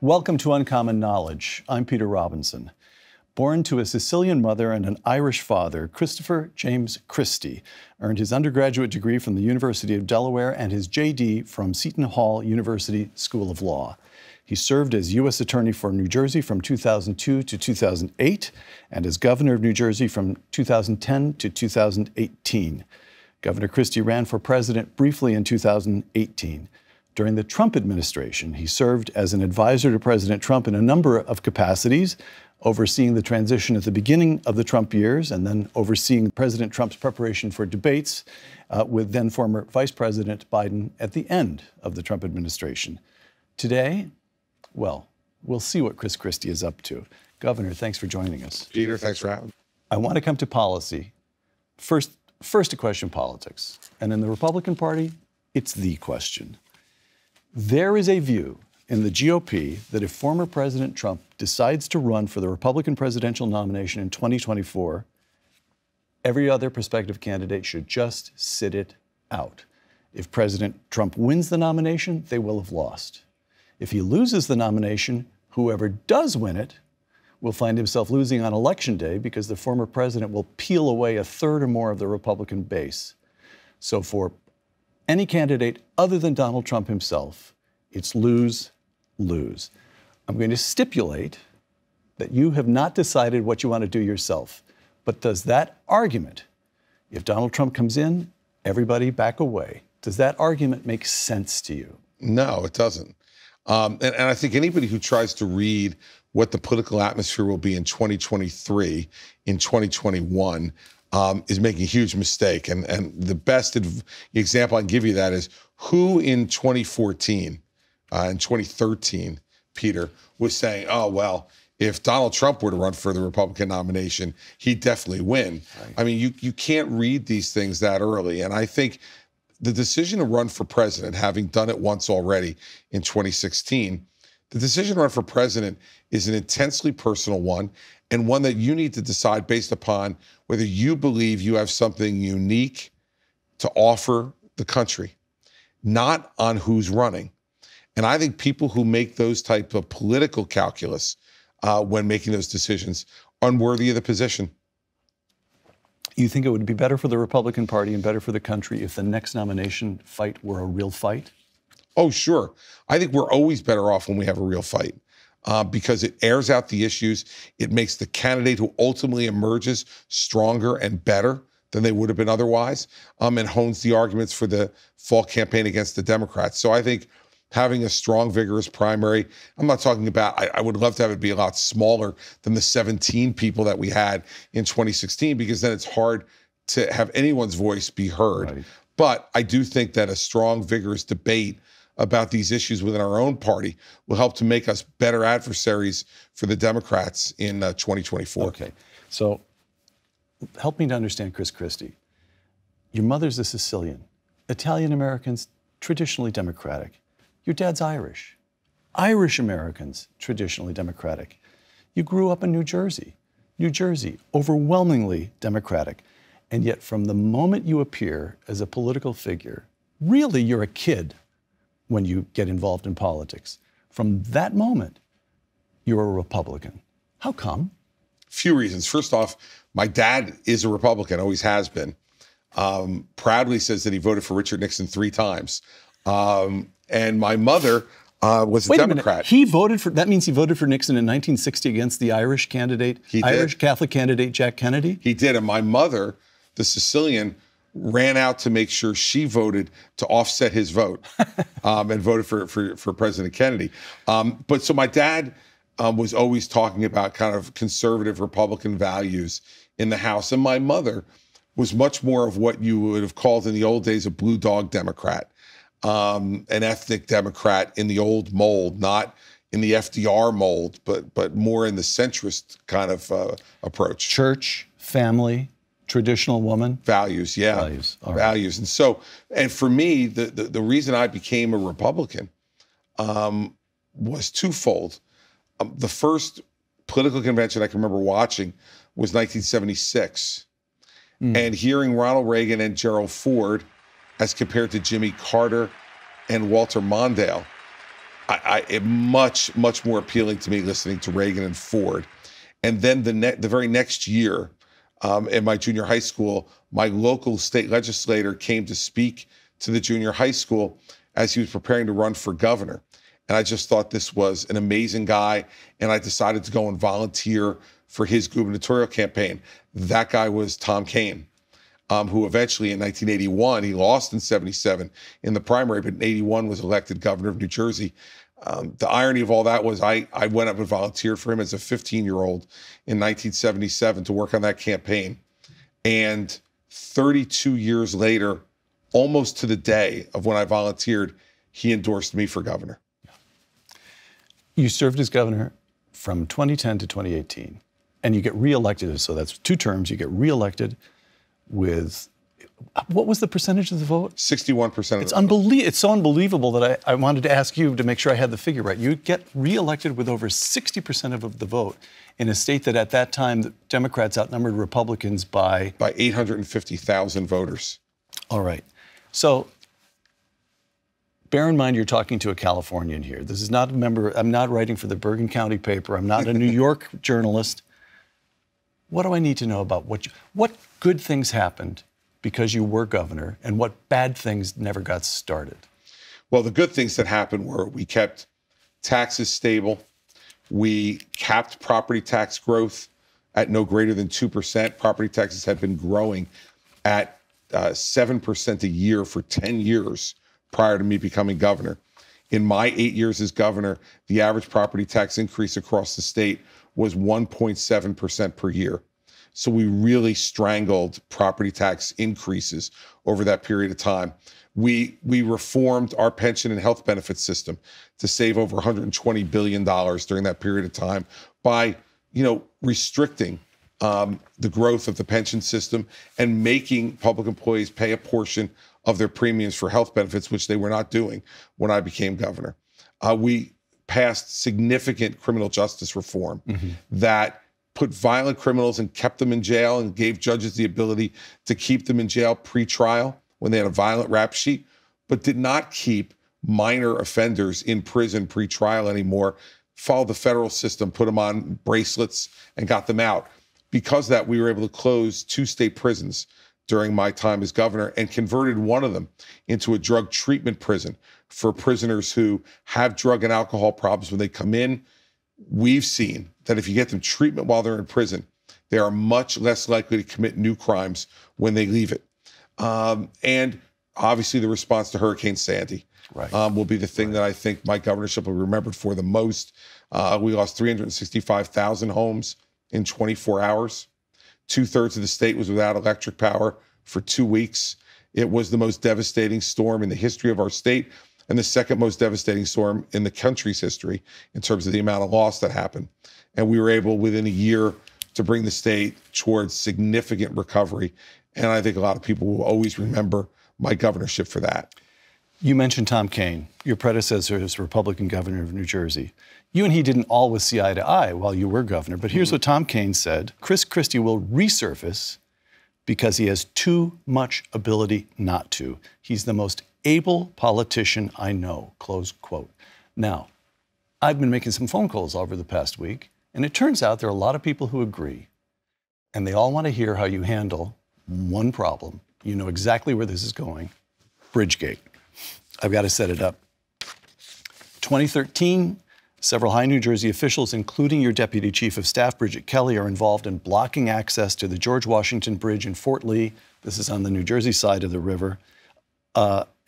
Welcome to Uncommon Knowledge. I'm Peter Robinson. Born to a Sicilian mother and an Irish father, Christopher James Christie earned his undergraduate degree from the University of Delaware and his J.D. from Seton Hall University School of Law. He served as U.S. Attorney for New Jersey from 2002 to 2008 and as Governor of New Jersey from 2010 to 2018. Governor Christie ran for president briefly in 2018. During the Trump administration, he served as an advisor to President Trump in a number of capacities, overseeing the transition at the beginning of the Trump years and then overseeing President Trump's preparation for debates with then former Vice President Biden at the end of the Trump administration. Today, well, we'll see what Chris Christie is up to. Governor, thanks for joining us. Peter, thanks for having me. I want to come to policy. First a question politics. And in the Republican Party, it's the question. There is a view in the GOP that if former President Trump decides to run for the Republican presidential nomination in 2024, every other prospective candidate should just sit it out. If President Trump wins the nomination, they will have lost. If he loses the nomination, whoever does win it will find himself losing on Election Day because the former president will peel away a third or more of the Republican base. So for any candidate other than Donald Trump himself, it's lose, lose. I'm going to stipulate that you have not decided what you want to do yourself. But does that argument, if Donald Trump comes in, everybody back away, does that argument make sense to you? No, it doesn't. And I think anybody who tries to read what the political atmosphere will be in 2023, in 2021, is making a huge mistake. And the best example I can give you that is who in 2014 and 2013, Peter, was saying, oh, well, if Donald Trump were to run for the Republican nomination, he'd definitely win. Right. I mean, you can't read these things that early. And I think the decision to run for president, having done it once already in 2016, the decision to run for president is an intensely personal one and one that you need to decide based upon whether you believe you have something unique to offer the country, not on who's running. And I think people who make those type of political calculus when making those decisions are unworthy of the position. You think it would be better for the Republican Party and better for the country if the next nomination fight were a real fight? Oh, sure. I think we're always better off when we have a real fight because it airs out the issues. It makes the candidate who ultimately emerges stronger and better than they would have been otherwise, and hones the arguments for the fall campaign against the Democrats. So I think having a strong, vigorous primary, I'm not talking about, I would love to have it be a lot smaller than the 17 people that we had in 2016, because then it's hard to have anyone's voice be heard. Right. But I do think that a strong, vigorous debate about these issues within our own party will help to make us better adversaries for the Democrats in 2024. Okay, so help me to understand Chris Christie. Your mother's a Sicilian. Italian Americans, traditionally Democratic. Your dad's Irish. Irish Americans, traditionally Democratic. You grew up in New Jersey. New Jersey, overwhelmingly Democratic. And yet from the moment you appear as a political figure, really you're a kid when you get involved in politics. From that moment, you're a Republican. How come? Few reasons. First off, my dad is a Republican, always has been. Proudly says that he voted for Richard Nixon 3 times. And my mother was a Democrat. He voted for, that means he voted for Nixon in 1960 against the Irish candidate, Irish Catholic candidate Jack Kennedy? He did. And my mother, the Sicilian, ran out to make sure she voted to offset his vote and voted for President Kennedy. But so my dad was always talking about kind of conservative Republican values in the House. And my mother was much more of what you would have called in the old days a blue dog Democrat. An ethnic Democrat in the old mold, not in the FDR mold, but more in the centrist kind of approach. Church, family, traditional woman? Values, yeah. Values. All right. Values. And so, and for me, the reason I became a Republican was twofold. The first political convention I can remember watching was 1976. And hearing Ronald Reagan and Gerald Ford as compared to Jimmy Carter and Walter Mondale much more appealing to me listening to Reagan and Ford. And then the very next year, in my junior high school, my local state legislator came to speak to the junior high school as he was preparing to run for governor. And I just thought this was an amazing guy. And I decided to go and volunteer for his gubernatorial campaign. That guy was Tom Kean, who eventually in 1981, he lost in 77 in the primary, but in 81 was elected governor of New Jersey. The irony of all that was I went up and volunteered for him as a 15-year-old in 1977 to work on that campaign. And 32 years later, almost to the day of when I volunteered, he endorsed me for governor. You served as governor from 2010 to 2018, and you get reelected. So that's 2 terms. You get reelected with, what was the percentage of the vote? 61% of it's the vote. It's so unbelievable that I wanted to ask you to make sure I had the figure right. You get reelected with over 60% of the vote in a state that at that time, the Democrats outnumbered Republicans by 850,000 voters. All right. So bear in mind you're talking to a Californian here. This is not a member, I'm not writing for the Bergen County paper. I'm not a New York journalist. What do I need to know about what good things happened because you were governor, and what bad things never got started? Well, the good things that happened were we kept taxes stable. We capped property tax growth at no greater than 2%. Property taxes had been growing at 7% a year for 10 years prior to me becoming governor. In my 8 years as governor, the average property tax increase across the state was 1.7% per year. So we really strangled property tax increases over that period of time. We reformed our pension and health benefit system to save over $120 billion during that period of time by, restricting the growth of the pension system and making public employees pay a portion of their premiums for health benefits, which they were not doing when I became governor. We passed significant criminal justice reform that put violent criminals and kept them in jail and gave judges the ability to keep them in jail pre-trial when they had a violent rap sheet, but did not keep minor offenders in prison pre-trial anymore, followed the federal system, put them on bracelets, and got them out. Because of that, we were able to close 2 state prisons during my time as governor and converted one of them into a drug treatment prison for prisoners who have drug and alcohol problems when they come in. We've seen that if you get them treatment while they're in prison, they are much less likely to commit new crimes when they leave it. And obviously the response to Hurricane Sandy will be the thing that I think my governorship will be remembered for the most. We lost 365,000 homes in 24 hours. 2/3 of the state was without electric power for 2 weeks. It was the most devastating storm in the history of our state and the second most devastating storm in the country's history in terms of the amount of loss that happened. And we were able within a year to bring the state towards significant recovery. And I think a lot of people will always remember my governorship for that. You mentioned Tom Kean, your predecessor as Republican governor of New Jersey. You and he didn't always see eye to eye while you were governor, but here's what Tom Kean said. Chris Christie will resurface because he has too much ability not to. He's the most able politician I know, close quote. Now, I've been making some phone calls over the past week, and it turns out there are a lot of people who agree, and they all want to hear how you handle one problem. You know exactly where this is going, Bridgegate. I've got to set it up. 2013, several high New Jersey officials, including your deputy chief of staff, Bridget Kelly, are involved in blocking access to the George Washington Bridge in Fort Lee. This is on the New Jersey side of the river.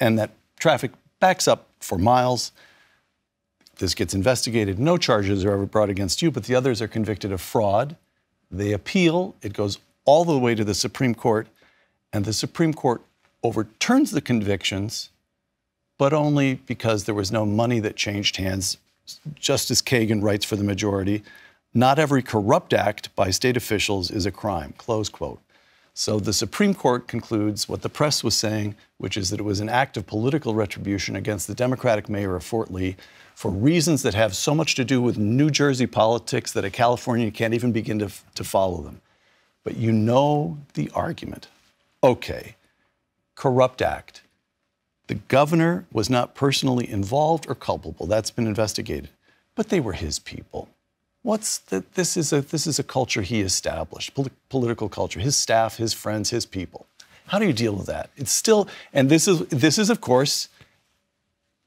And that traffic backs up for miles. This gets investigated. No charges are ever brought against you, but the others are convicted of fraud. They appeal. It goes all the way to the Supreme Court, and the Supreme Court overturns the convictions, but only because there was no money that changed hands. Justice Kagan writes for the majority, not every corrupt act by state officials is a crime, close quote. So the Supreme Court concludes what the press was saying, which is that it was an act of political retribution against the Democratic mayor of Fort Lee for reasons that have so much to do with New Jersey politics that a Californian can't even begin to follow them. But you know the argument. Okay, corrupt act. The governor was not personally involved or culpable. That's been investigated. But they were his people. This is a culture he established, political culture, his staff, his friends, his people. How do you deal with that? It's still, and this is of course,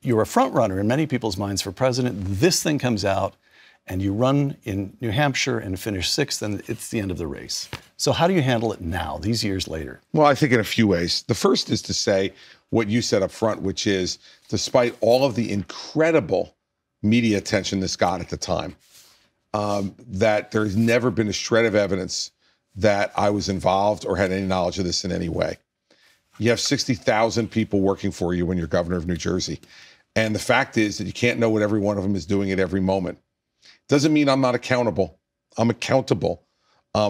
you're a front runner in many people's minds for president. This thing comes out and you run in New Hampshire and finish 6th, and it's the end of the race. So how do you handle it now, these years later? Well, I think in a few ways. The first is to say what you said up front, which is, despite all of the incredible media attention this got at the time, that there's never been a shred of evidence that I was involved or had any knowledge of this in any way. You have 60,000 people working for you when you're governor of New Jersey. And the fact is that you can't know what every one of them is doing at every moment. Doesn't mean I'm not accountable. I'm accountable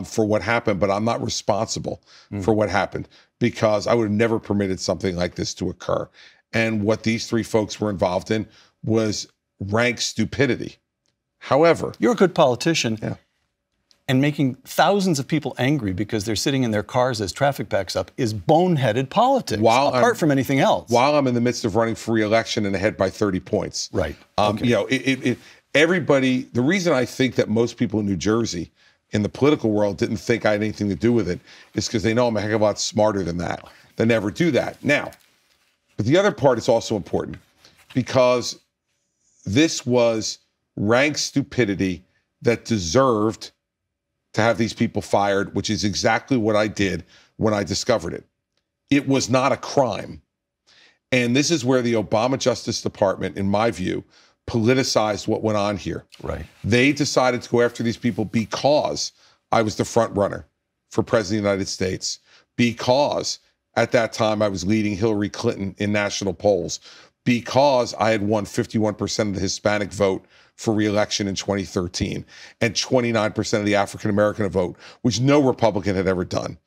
for what happened, but I'm not responsible for what happened, because I would have never permitted something like this to occur. And what these 3 folks were involved in was rank stupidity. However, you're a good politician. Yeah. And making thousands of people angry because they're sitting in their cars as traffic backs up is boneheaded politics, apart from anything else. While I'm in the midst of running for re-election and ahead by 30 points. Right. Okay. You know, everybody, the reason I think that most people in New Jersey in the political world didn't think I had anything to do with it is because they know I'm a heck of a lot smarter than that. They never do that. Now, but the other part is also important, because this was rank stupidity that deserved to have these people fired, which is exactly what I did when I discovered it. It was not a crime. And this is where the Obama Justice Department, in my view, politicized what went on here. Right. They decided to go after these people because I was the front runner for president of the United States, because at that time I was leading Hillary Clinton in national polls, because I had won 51% of the Hispanic vote for re-election in 2013 and 29% of the African-American vote, which no Republican had ever done.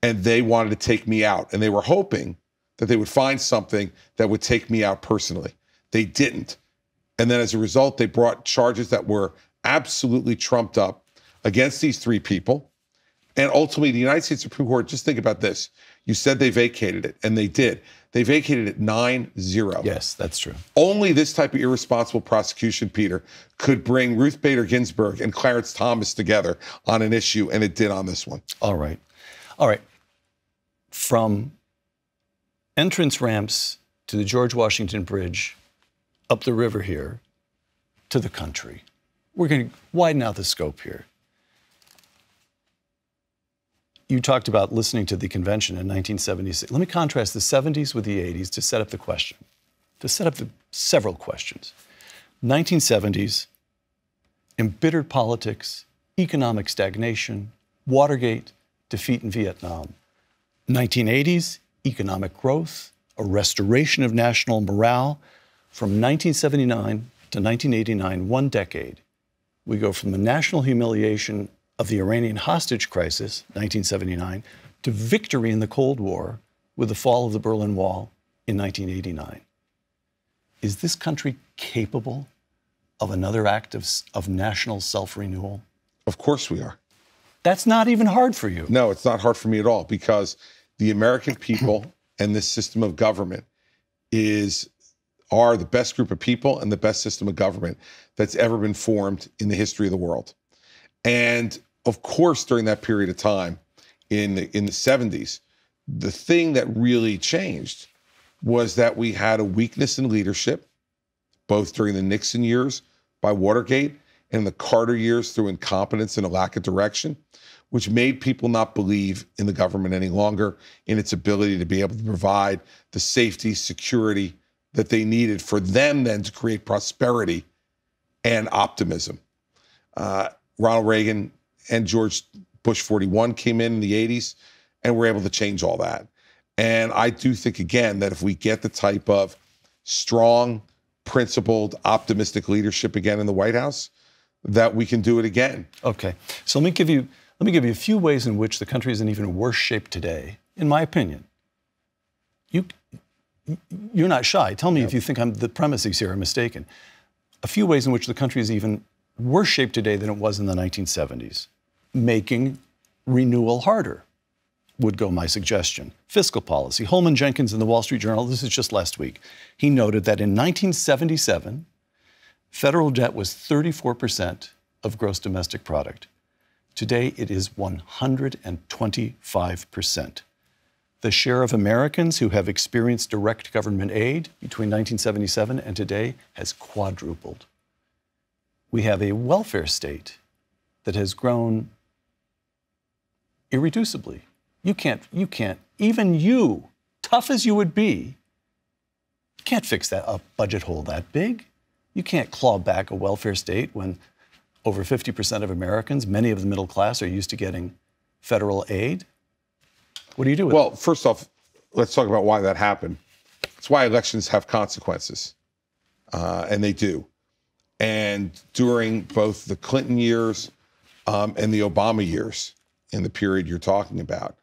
And they wanted to take me out. And they were hoping that they would find something that would take me out personally. They didn't. And then as a result, they brought charges that were absolutely trumped up against these 3 people. And ultimately, the United States Supreme Court, just think about this. You said they vacated it, and they did. They vacated it 9-0. Yes, that's true. Only this type of irresponsible prosecution, Peter, could bring Ruth Bader Ginsburg and Clarence Thomas together on an issue, and it did on this one. All right. All right. From entrance ramps to the George Washington Bridge, up the river here, to the country. We're going to widen out the scope here. You talked about listening to the convention in 1976. Let me contrast the 70s with the 80s to set up the question, to set up the several questions. 1970s, embittered politics, economic stagnation, Watergate, defeat in Vietnam. 1980s, economic growth, a restoration of national morale. From 1979 to 1989, 1 decade, we go from the national humiliation of the Iranian hostage crisis, 1979, to victory in the Cold War with the fall of the Berlin Wall in 1989. Is this country capable of another act of national self-renewal? Of course we are. That's not even hard for you. No, it's not hard for me at all, because the American people and this system of government are the best group of people and the best system of government that's ever been formed in the history of the world. And of course, during that period of time in the 70s, the thing that really changed was that we had a weakness in leadership, both during the Nixon years by Watergate and the Carter years through incompetence and a lack of direction, which made people not believe in the government any longer, in its ability to be able to provide the safety, security that they needed for them then to create prosperity and optimism. Ronald Reagan and George Bush 41 came in the 80s and were able to change all that. And I do think, again, that if we get the type of strong, principled, optimistic leadership again in the White House, that we can do it again. Okay. So let me give you a few ways in which the country is in even worse shape today, in my opinion. You're not shy. Tell me if you think the premises here are mistaken. A few ways in which the country is even worse shape today than it was in the 1970s. Making renewal harder. would go my suggestion. Fiscal policy. Holman Jenkins in the Wall Street Journal, this is just last week, he noted that in 1977, federal debt was 34% of gross domestic product. Today, it is 125%. The share of Americans who have experienced direct government aid between 1977 and today has quadrupled. We have a welfare state that has grown irreducibly. You can't, even you, tough as you would be, can't fix a budget hole that big. You can't claw back a welfare state when over 50% of Americans, many of the middle class, are used to getting federal aid. What do you do with it? Well, first off, let's talk about why that happened. It's why elections have consequences, and they do. And during both the Clinton years and the Obama years, in the period you're talking about,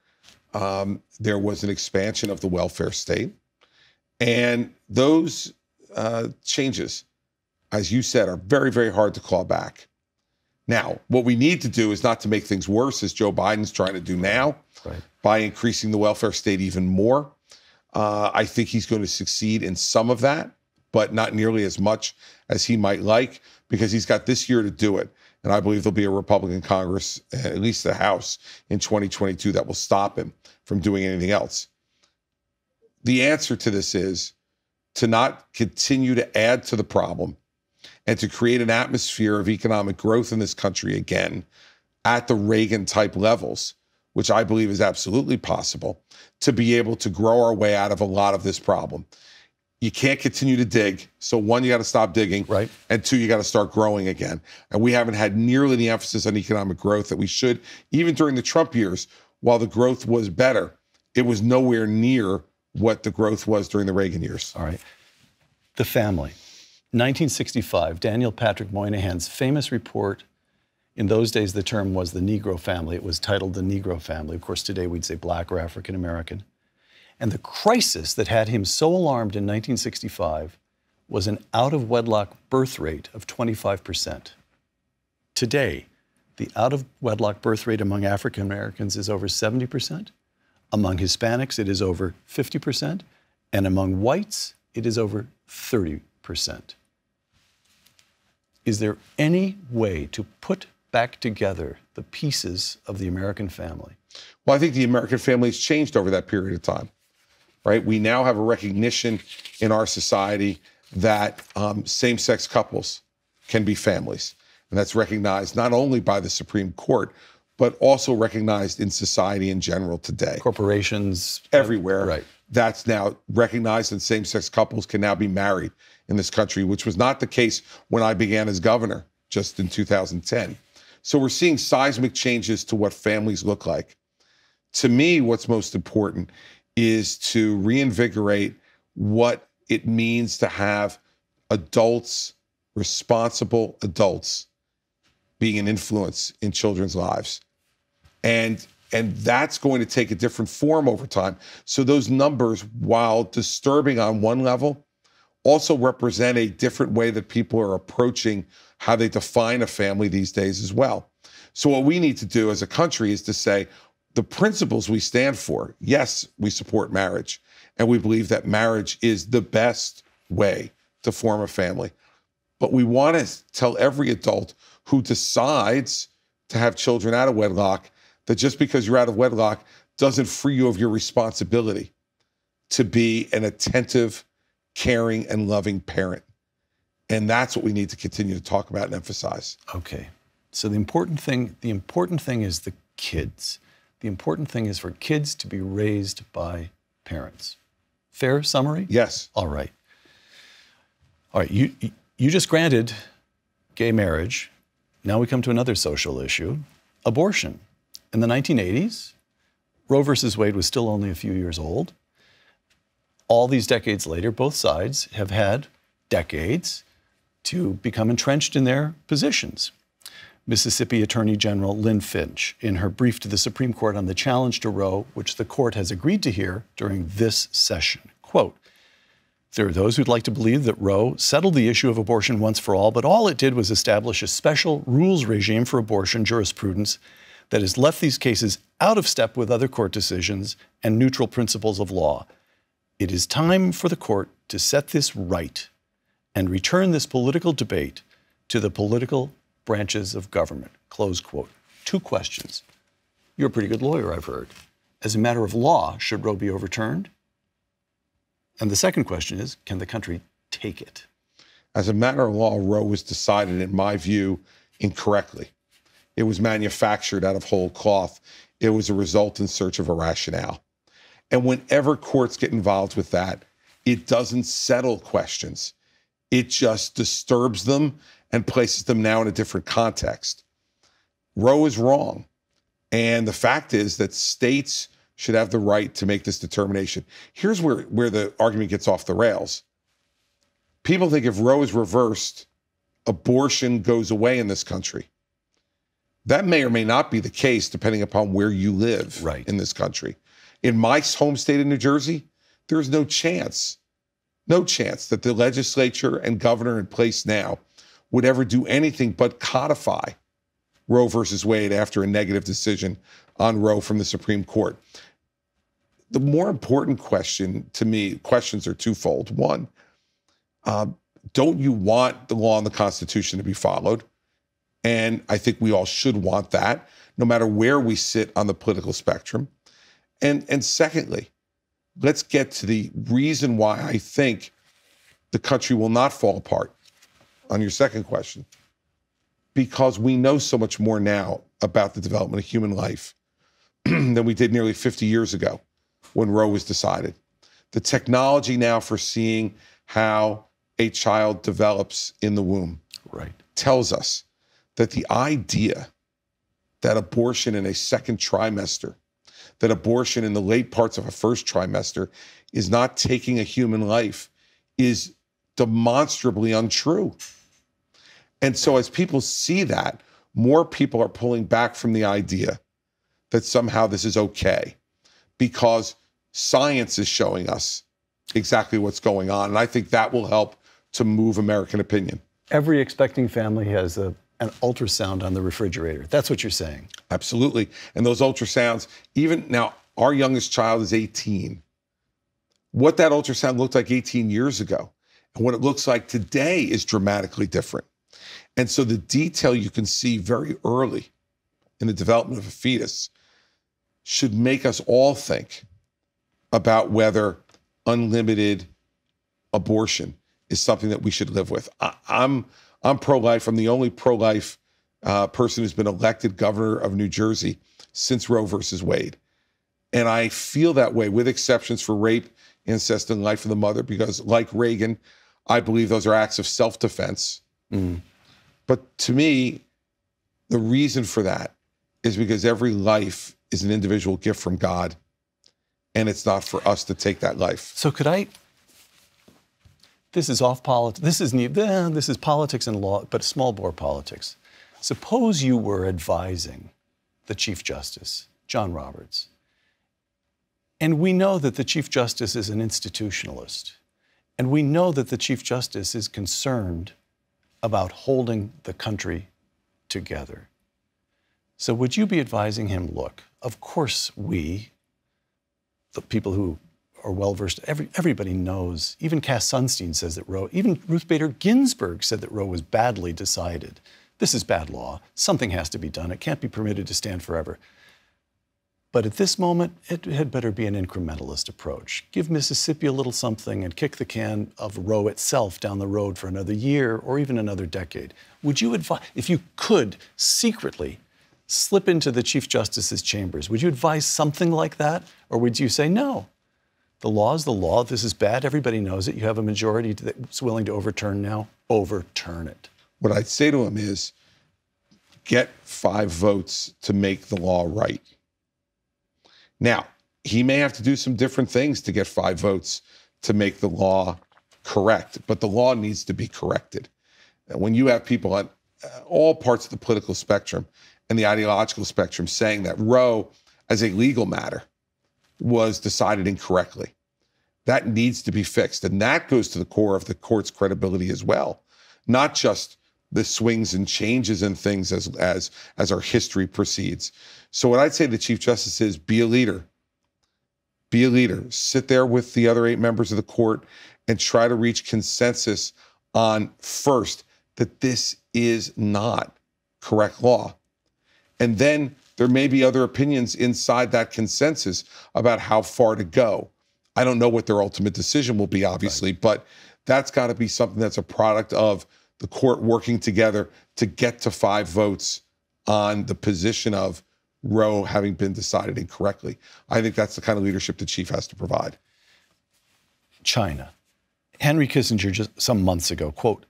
there was an expansion of the welfare state. And those changes, as you said, are very, very hard to claw back. Now, what we need to do is not to make things worse, as Joe Biden's trying to do now, right, by increasing the welfare state even more. I think he's going to succeed in some of that, but not nearly as much as he might like, because he's got this year to do it. And I believe there'll be a Republican Congress, at least the House, in 2022 that will stop him from doing anything else. The answer to this is to not continue to add to the problem and to create an atmosphere of economic growth in this country again at the Reagan-type levels, which I believe is absolutely possible, to be able to grow our way out of a lot of this problem. You can't continue to dig. So one, you got to stop digging. Right. And two, you got to start growing again. And we haven't had nearly the emphasis on economic growth that we should. Even during the Trump years, while the growth was better, it was nowhere near what the growth was during the Reagan years. All right. The family. 1965, Daniel Patrick Moynihan's famous report. In those days, the term was the Negro family. It was titled the Negro family. Of course, today we'd say Black or African American. And the crisis that had him so alarmed in 1965 was an out-of-wedlock birth rate of 25%. Today, the out-of-wedlock birth rate among African Americans is over 70%. Among Hispanics, it is over 50%. And among whites, it is over 30%. Is there any way to put back together the pieces of the American family? Well, I think the American family has changed over that period of time, right? We now have a recognition in our society that same-sex couples can be families. And that's recognized not only by the Supreme Court, but also recognized in society in general today. Corporations. Everywhere. Right. That's now recognized, and same-sex couples can now be married in this country, which was not the case when I began as governor just in 2010. So we're seeing seismic changes to what families look like. To me, what's most important is to reinvigorate what it means to have adults, responsible adults, being an influence in children's lives. And that's going to take a different form over time. So those numbers, while disturbing on one level, also represent a different way that people are approaching how they define a family these days as well. So what we need to do as a country is to say, the principles we stand for, yes, we support marriage, and we believe that marriage is the best way to form a family. But we want to tell every adult who decides to have children out of wedlock that just because you're out of wedlock doesn't free you of your responsibility to be an attentive, caring, and loving parent. And that's what we need to continue to talk about and emphasize. Okay. So the important thing is the kids. The important thing is for kids to be raised by parents. Fair summary? Yes. All right. All right. You just granted gay marriage. Now we come to another social issue, abortion. In the 1980s, Roe versus Wade was still only a few years old. All these decades later, both sides have had decades to become entrenched in their positions. Mississippi Attorney General Lynn Finch, in her brief to the Supreme Court on the challenge to Roe, which the court has agreed to hear during this session, quote, "There are those who'd like to believe that Roe settled the issue of abortion once for all, but all it did was establish a special rules regime for abortion jurisprudence that has left these cases out of step with other court decisions and neutral principles of law. It is time for the court to set this right and return this political debate to the political branches of government. Close quote. 2 questions. You're a pretty good lawyer, I've heard. As a matter of law, should Roe be overturned? And the second question is, can the country take it? As a matter of law, Roe was decided, in my view, incorrectly. It was manufactured out of whole cloth. It was a result in search of a rationale. And whenever courts get involved with that, it doesn't settle questions. It just disturbs them and places them now in a different context. Roe is wrong. And the fact is that states should have the right to make this determination. Here's where the argument gets off the rails. People think if Roe is reversed, abortion goes away in this country. That may or may not be the case depending upon where you live in this country. In my home state of New Jersey, there is no chance that the legislature and governor in place now would ever do anything but codify Roe versus Wade after a negative decision on Roe from the Supreme Court. The more important question to me, questions are twofold. One, don't you want the law and the Constitution to be followed? And I think we all should want that, no matter where we sit on the political spectrum. And secondly, let's get to the reason why I think the country will not fall apart on your second question. Because we know so much more now about the development of human life than we did nearly 50 years ago when Roe was decided. The technology now for seeing how a child develops in the womb tells us that the idea that abortion in a second trimester, that abortion in the late parts of a first trimester is not taking a human life is demonstrably untrue. And so as people see that, more people are pulling back from the idea that somehow this is okay because science is showing us exactly what's going on. And I think that will help to move American opinion. Every expecting family has an ultrasound on the refrigerator. That's what you're saying. Absolutely. And those ultrasounds, even now, our youngest child is 18. What that ultrasound looked like 18 years ago and what it looks like today is dramatically different. And so the detail you can see very early in the development of a fetus should make us all think about whether unlimited abortion is something that we should live with. I'm pro-life. I'm the only pro-life person who's been elected governor of New Jersey since Roe versus Wade. And I feel that way with exceptions for rape, incest, and life of the mother, because like Reagan, I believe those are acts of self-defense. But to me, the reason for that is because every life is an individual gift from God, and it's not for us to take that life. So could I, this is off politics, this is politics and law, but small bore politics. Suppose you were advising the Chief Justice, John Roberts, and we know that the Chief Justice is an institutionalist, and we know that the Chief Justice is concerned about holding the country together. So would you be advising him, look, of course we, the people who are well-versed, everybody knows, even Cass Sunstein says that Roe, even Ruth Bader Ginsburg said that Roe was badly decided. This is bad law. Something has to be done. It can't be permitted to stand forever. But at this moment, it had better be an incrementalist approach. Give Mississippi a little something and kick the can of Roe itself down the road for another year or even another decade. Would you advise, if you could secretly slip into the Chief Justice's chambers, would you advise something like that? Or would you say, no, the law is the law. This is bad. Everybody knows it. You have a majority that's willing to overturn now. Overturn it. What I'd say to him is, get 5 votes to make the law right. Now, he may have to do some different things to get 5 votes to make the law correct, but the law needs to be corrected. And when you have people on all parts of the political spectrum and the ideological spectrum saying that Roe, as a legal matter, was decided incorrectly, that needs to be fixed. And that goes to the core of the court's credibility as well, not just the swings and changes and things as our history proceeds. So what I'd say to the Chief Justice is be a leader. Be a leader. Sit there with the other 8 members of the court and try to reach consensus on, first, that this is not correct law. And then there may be other opinions inside that consensus about how far to go. I don't know what their ultimate decision will be, obviously, but that's got to be something that's a product of the court working together to get to 5 votes on the position of Roe having been decided incorrectly. I think that's the kind of leadership the chief has to provide. China. Henry Kissinger just some months ago, quote,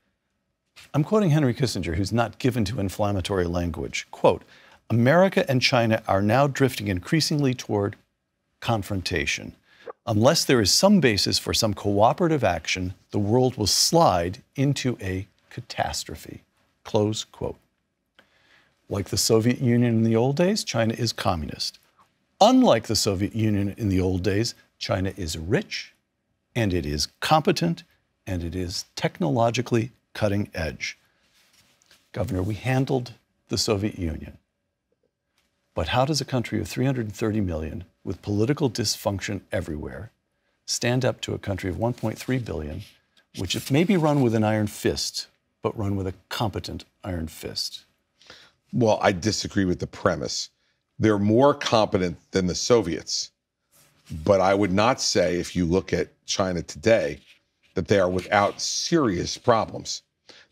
I'm quoting Henry Kissinger, who's not given to inflammatory language, quote, America and China are now drifting increasingly toward confrontation. Unless there is some basis for some cooperative action, the world will slide into a catastrophe, close quote. Like the Soviet Union in the old days, China is communist. Unlike the Soviet Union in the old days, China is rich, and it is competent, and it is technologically cutting edge. Governor, we handled the Soviet Union. But how does a country of 330 million with political dysfunction everywhere stand up to a country of 1.3 billion, which may be run with an iron fist, but run with a competent iron fist? Well, I disagree with the premise. They're more competent than the Soviets. But I would not say, if you look at China today, that they are without serious problems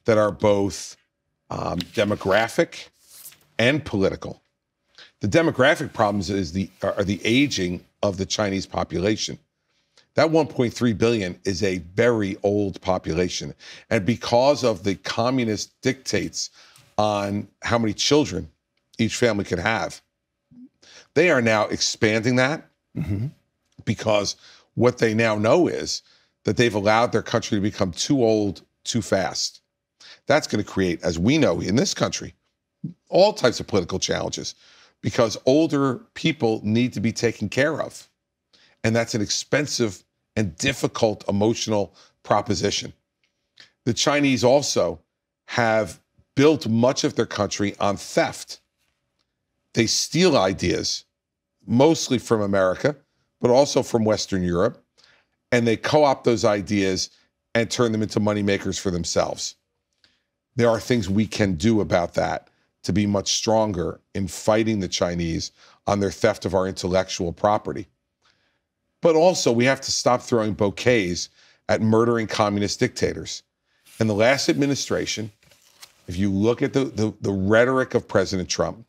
that are both demographic and political. The demographic problems are the aging of the Chinese population. That 1.3 billion is a very old population. And because of the communist dictates on how many children each family can have, they are now expanding that because what they now know is that they've allowed their country to become too old too fast. That's going to create, as we know in this country, all types of political challenges because older people need to be taken care of. And that's an expensive and difficult emotional proposition. The Chinese also have built much of their country on theft. They steal ideas, mostly from America, but also from Western Europe, and they co-opt those ideas and turn them into moneymakers for themselves. There are things we can do about that to be much stronger in fighting the Chinese on their theft of our intellectual property. But also, we have to stop throwing bouquets at murdering communist dictators. In the last administration, if you look at the rhetoric of President Trump,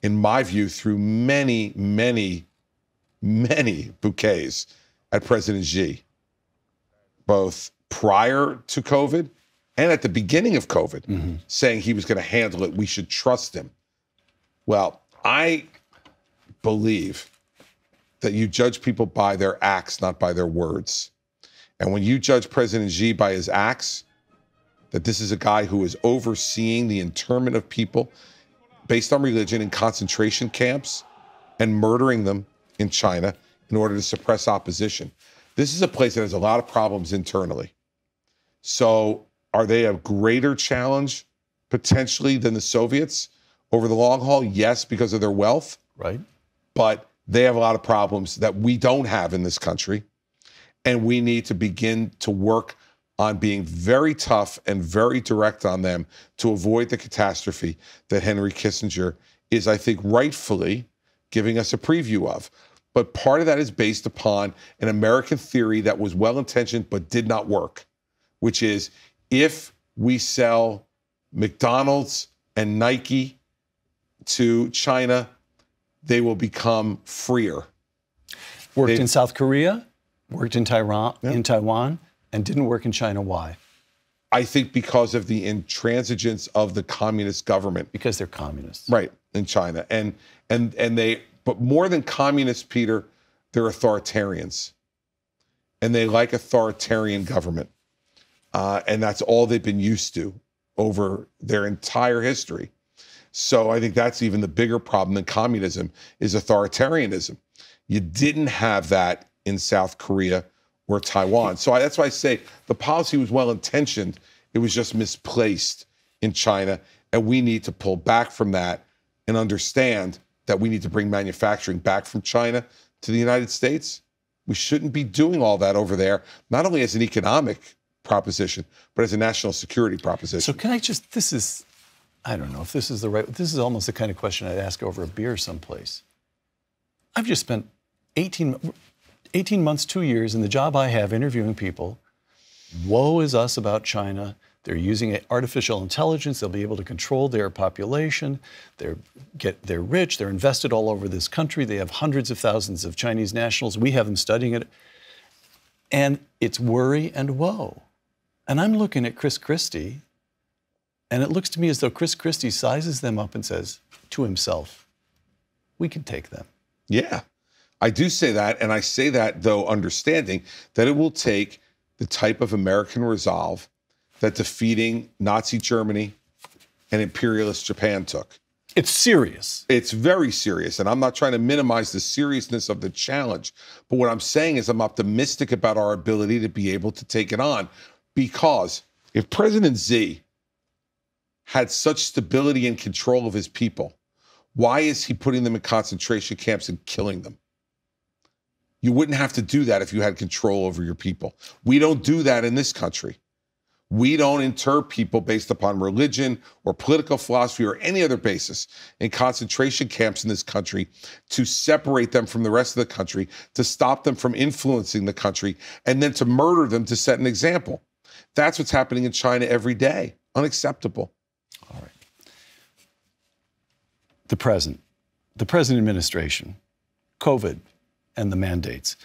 in my view, threw many, many, many bouquets at President Xi, both prior to COVID and at the beginning of COVID, saying he was going to handle it. We should trust him. Well, I believe that you judge people by their acts, not by their words. And when you judge President Xi by his acts, that this is a guy who is overseeing the internment of people based on religion in concentration camps and murdering them in China in order to suppress opposition. This is a place that has a lot of problems internally. So are they a greater challenge potentially than the Soviets over the long haul? Yes, because of their wealth. Right. But they have a lot of problems that we don't have in this country. And we need to begin to work on being very tough and very direct on them to avoid the catastrophe that Henry Kissinger is, I think, rightfully giving us a preview of. But part of that is based upon an American theory that was well-intentioned but did not work, which is if we sell McDonald's and Nike to China, they will become freer. Worked in South Korea, worked in Taiwan, and didn't work in China. Why? I think because of the intransigence of the communist government. Because they're communists. Right, in China. And they, but more than communists, Peter, they're authoritarians. And they like authoritarian government. And that's all they've been used to over their entire history. So I think that's even the bigger problem than communism is authoritarianism. You didn't have that in South Korea or Taiwan. So that's why I say the policy was well-intentioned. It was just misplaced in China, and we need to pull back from that and understand that we need to bring manufacturing back from China to the United States. We shouldn't be doing all that over there, not only as an economic proposition, but as a national security proposition. So can I just, this is, I don't know if this is the right, this is almost the kind of question I'd ask over a beer someplace. I've just spent 18 months, 2 years in the job I have interviewing people. Woe is us about China. They're using artificial intelligence. They'll be able to control their population. They're rich. They're invested all over this country. They have hundreds of thousands of Chinese nationals. We have them studying it. And it's worry and woe. And I'm looking at Chris Christie, and it looks to me as though Chris Christie sizes them up and says to himself, we can take them. Yeah, I do say that. And I say that, though, understanding that it will take the type of American resolve that defeating Nazi Germany and imperialist Japan took. It's serious. It's very serious. And I'm not trying to minimize the seriousness of the challenge. But what I'm saying is I'm optimistic about our ability to be able to take it on. Because if President Xi had such stability and control of his people, why is he putting them in concentration camps and killing them? You wouldn't have to do that if you had control over your people. We don't do that in this country. We don't inter people based upon religion or political philosophy or any other basis in concentration camps in this country to separate them from the rest of the country, to stop them from influencing the country, and then to murder them to set an example. That's what's happening in China every day. Unacceptable. All right. The present administration, COVID, and the mandates.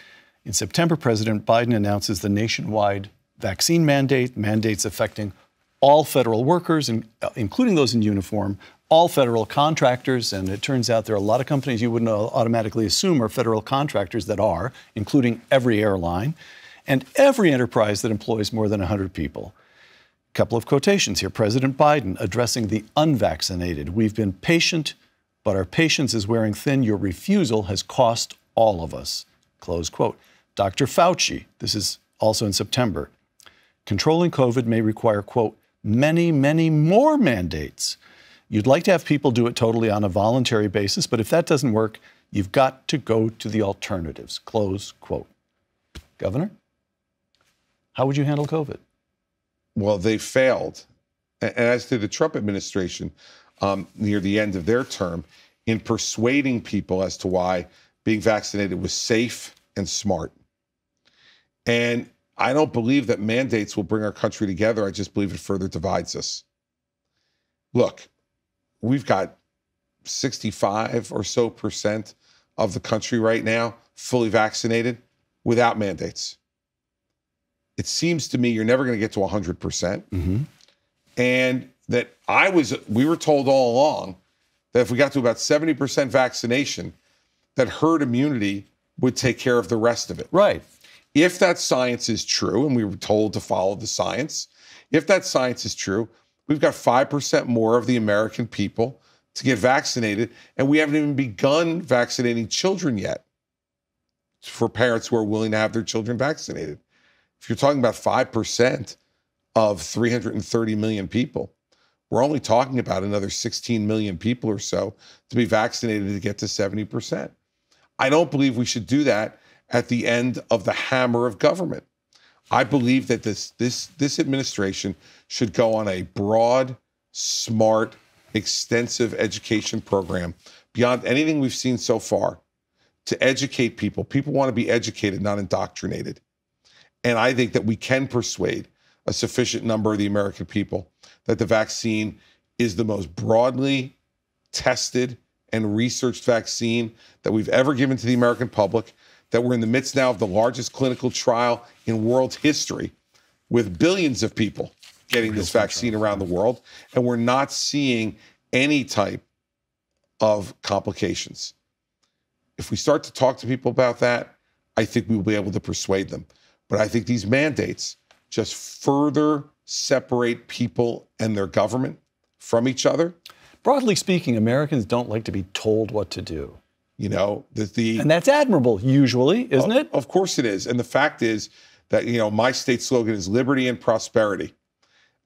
In September, President Biden announces the nationwide vaccine mandates affecting all federal workers, including those in uniform, all federal contractors, and it turns out there are a lot of companies you wouldn't automatically assume are federal contractors that are, including every airline, and every enterprise that employs more than 100 people. A couple of quotations here. President Biden addressing the unvaccinated. We've been patient, but our patience is wearing thin. Your refusal has cost all of us. Close quote. Dr. Fauci, this is also in September. Controlling COVID may require, quote, many, many more mandates. You'd like to have people do it totally on a voluntary basis, but if that doesn't work, you've got to go to the alternatives, close quote. Governor, how would you handle COVID? Well, they failed. And as to the Trump administration, near the end of their term, in persuading people as to why being vaccinated was safe and smart. And I don't believe that mandates will bring our country together. I just believe it further divides us. Look, we've got 65% or so of the country right now fully vaccinated without mandates. It seems to me you're never going to get to 100%. Mm-hmm. And that we were told all along that if we got to about 70% vaccination, that herd immunity would take care of the rest of it. Right. If that science is true, and we were told to follow the science, if that science is true, we've got 5% more of the American people to get vaccinated, and we haven't even begun vaccinating children yet for parents who are willing to have their children vaccinated. If you're talking about 5% of 330 million people, we're only talking about another 16 million people or so to be vaccinated to get to 70%. I don't believe we should do that at the end of the hammer of government. I believe that this administration should go on a broad, smart, extensive education program beyond anything we've seen so far to educate people. People want to be educated, not indoctrinated. And I think that we can persuade a sufficient number of the American people that the vaccine is the most broadly tested and researched vaccine that we've ever given to the American public, that we're in the midst now of the largest clinical trial in world history with billions of people getting this vaccine around the world, and we're not seeing any type of complications. If we start to talk to people about that, I think we will be able to persuade them. But I think these mandates just further separate people and their government from each other. Broadly speaking, Americans don't like to be told what to do. You know, and that's admirable, usually, isn't it? Of course it is. And the fact is that, you know, my state slogan is liberty and prosperity.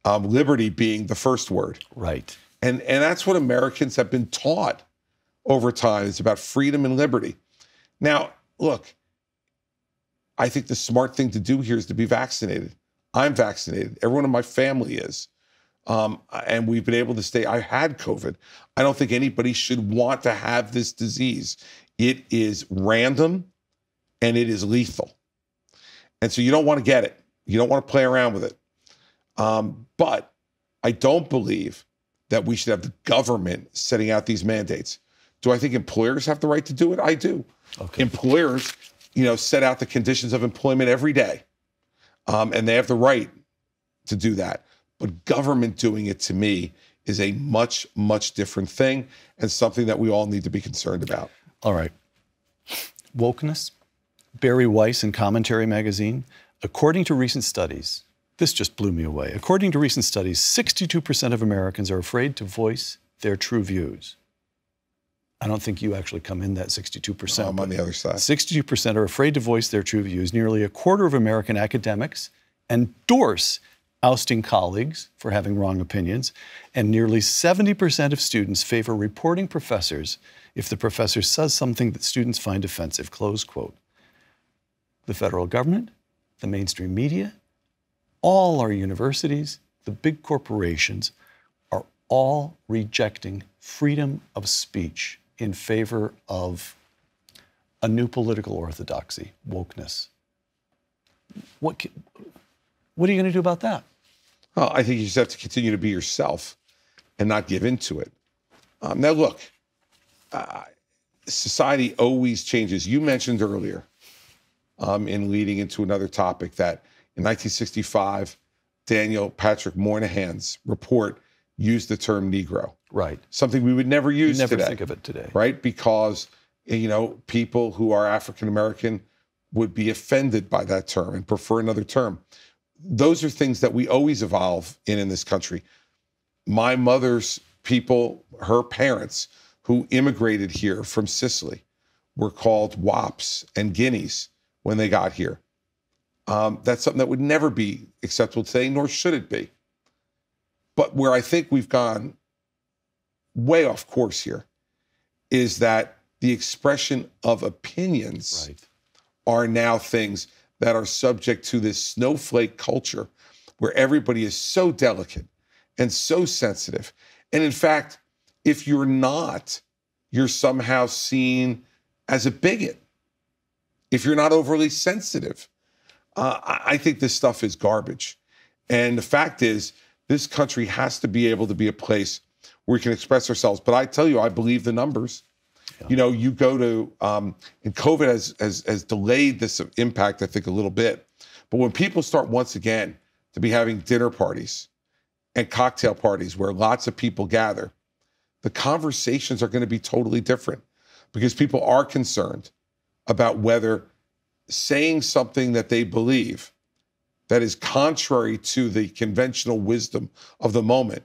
liberty being the first word. Right. And that's what Americans have been taught over time. It's about freedom and liberty. Now, look, I think the smart thing to do here is to be vaccinated. I'm vaccinated. Everyone in my family is. And we've been able to stay. I had COVID. I don't think anybody should want to have this disease. It is random and it is lethal. And so you don't want to get it. You don't want to play around with it. But I don't believe that we should have the government setting out these mandates. Do I think employers have the right to do it? I do. Okay. Employers, set out the conditions of employment every day. And they have the right to do that. But government doing it, to me, is a much, much different thing and something that we all need to be concerned about. All right. Wokeness. Barry Weiss in Commentary magazine. According to recent studies, this just blew me away. According to recent studies, 62% of Americans are afraid to voice their true views. I don't think you actually come in that 62%. No, I'm on the other side. 62% are afraid to voice their true views. Nearly a quarter of American academics endorse ousting colleagues for having wrong opinions, and nearly 70% of students favor reporting professors if the professor says something that students find offensive, close quote. The federal government, the mainstream media, all our universities, the big corporations are all rejecting freedom of speech in favor of a new political orthodoxy, wokeness. What are you going to do about that? Well, I think you just have to continue to be yourself and not give into it. Now, look, society always changes. You mentioned earlier, in leading into another topic, that in 1965, Daniel Patrick Moynihan's report used the term Negro. Right. Something we would never use today. Never think of it today. Right? Because, people who are African-American would be offended by that term and prefer another term. Those are things that we always evolve in this country. My mother's people, her parents, who immigrated here from Sicily, were called wops and guineas when they got here. That's something that would never be acceptable today, nor should it be. But where I think we've gone way off course here is that the expression of opinions are now things that are subject to this snowflake culture where everybody is so delicate and so sensitive. And in fact, if you're not, you're somehow seen as a bigot. If you're not overly sensitive, I think this stuff is garbage. And the fact is, this country has to be able to be a place where we can express ourselves. But I tell you, I believe the numbers. Yeah. You go to, and COVID has delayed this impact, I think, a little bit. But when people start once again to be having dinner parties and cocktail parties where lots of people gather, the conversations are going to be totally different because people are concerned about whether saying something that they believe that is contrary to the conventional wisdom of the moment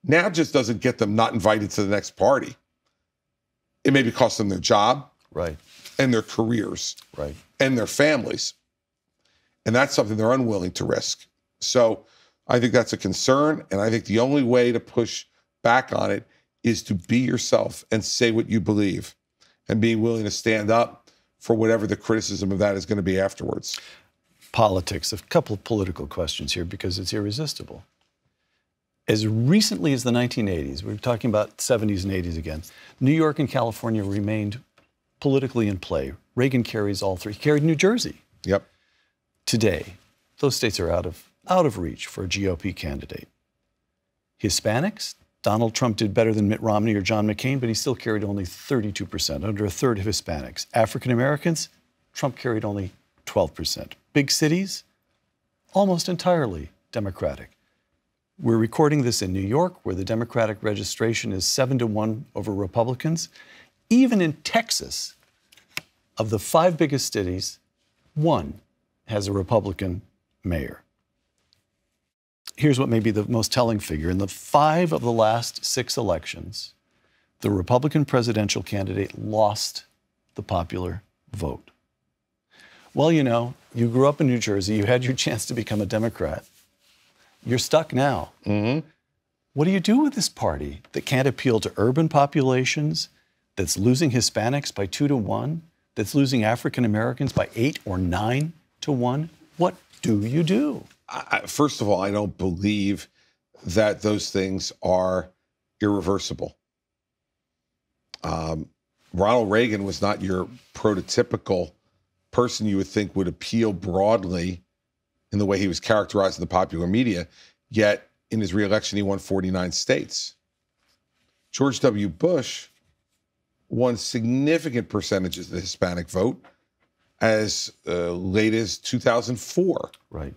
now just doesn't get them not invited to the next party. It maybe cost them their job, and their careers, and their families. And that's something they're unwilling to risk. So I think that's a concern, and I think the only way to push back on it is to be yourself and say what you believe, and being willing to stand up for whatever the criticism of that is going to be afterwards. Politics, a couple of political questions here because it's irresistible. As recently as the 1980s, we're talking about 70s and 80s again, New York and California remained politically in play. Reagan carries all three. He carried New Jersey. Yep. Today, those states are out of reach for a GOP candidate. Hispanics, Donald Trump did better than Mitt Romney or John McCain, but he still carried only 32%, under a third of Hispanics. African Americans, Trump carried only 12%. Big cities, almost entirely Democratic. We're recording this in New York, where the Democratic registration is 7-1 over Republicans. Even in Texas, of the 5 biggest cities, 1 has a Republican mayor. Here's what may be the most telling figure. In the 5 of the last 6 elections, the Republican presidential candidate lost the popular vote. Well, you grew up in New Jersey, you had your chance to become a Democrat. You're stuck now. What do you do with this party that can't appeal to urban populations, that's losing Hispanics by 2 to 1, that's losing African Americans by 8 or 9 to 1? What do you do? First of all, I don't believe that those things are irreversible. Ronald Reagan was not your prototypical person you would think would appeal broadly in the way he was characterized in the popular media, yet in his reelection, he won 49 states. George W. Bush won significant percentages of the Hispanic vote as late as 2004. Right.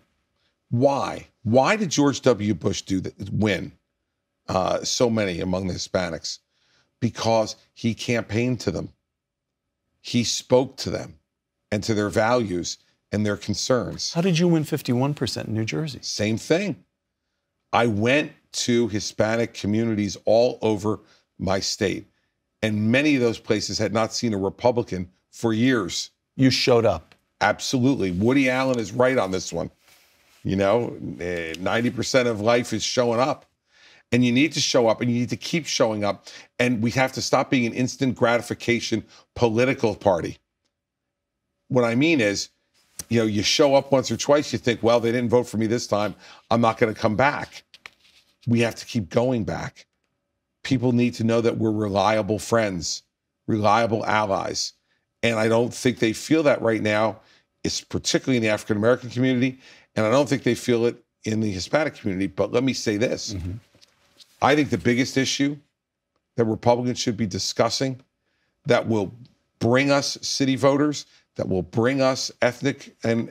Why? Why did George W. Bush win so many among the Hispanics? Because he campaigned to them. He spoke to them and to their values and their concerns. How did you win 51% in New Jersey? Same thing. I went to Hispanic communities all over my state, and many of those places had not seen a Republican for years. You showed up. Absolutely. Woody Allen is right on this one. You know, 90% of life is showing up. And you need to show up, and you need to keep showing up. And we have to stop being an instant gratification political party. What I mean is, you know, you show up once or twice, you think, well, they didn't vote for me this time, I'm not going to come back. We have to keep going back. People need to know that we're reliable friends, reliable allies. And I don't think they feel that right now. It's particularly in the African-American community. And I don't think they feel it in the Hispanic community. But let me say this. I think the biggest issue that Republicans should be discussing that will bring us city voters, that will bring us ethnic and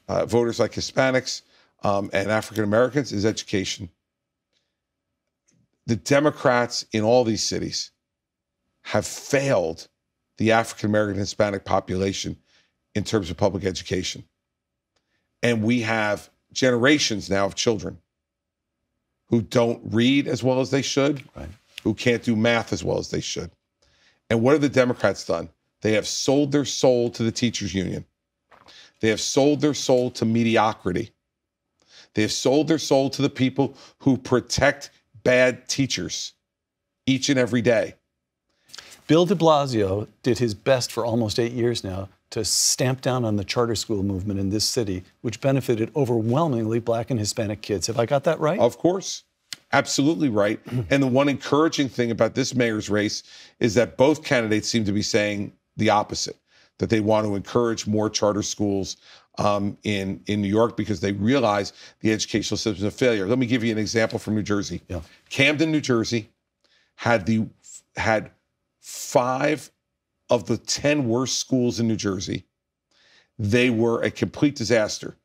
voters like Hispanics and African Americans is education. The Democrats in all these cities have failed the African American Hispanic population in terms of public education. And we have generations now of children who don't read as well as they should, right, who can't do math as well as they should. And what have the Democrats done? They have sold their soul to the teachers union. They have sold their soul to mediocrity. They have sold their soul to the people who protect bad teachers each and every day. Bill de Blasio did his best for almost 8 years now to stamp down on the charter school movement in this city, which benefited overwhelmingly Black and Hispanic kids. Have I got that right? Of course. Absolutely right. And the one encouraging thing about this mayor's race is that both candidates seem to be saying the opposite, that they want to encourage more charter schools in New York because they realize the educational system is a failure. Let me give you an example from New Jersey. Yeah. Camden, New Jersey had 5 of the 10 worst schools in New Jersey. They were a complete disaster.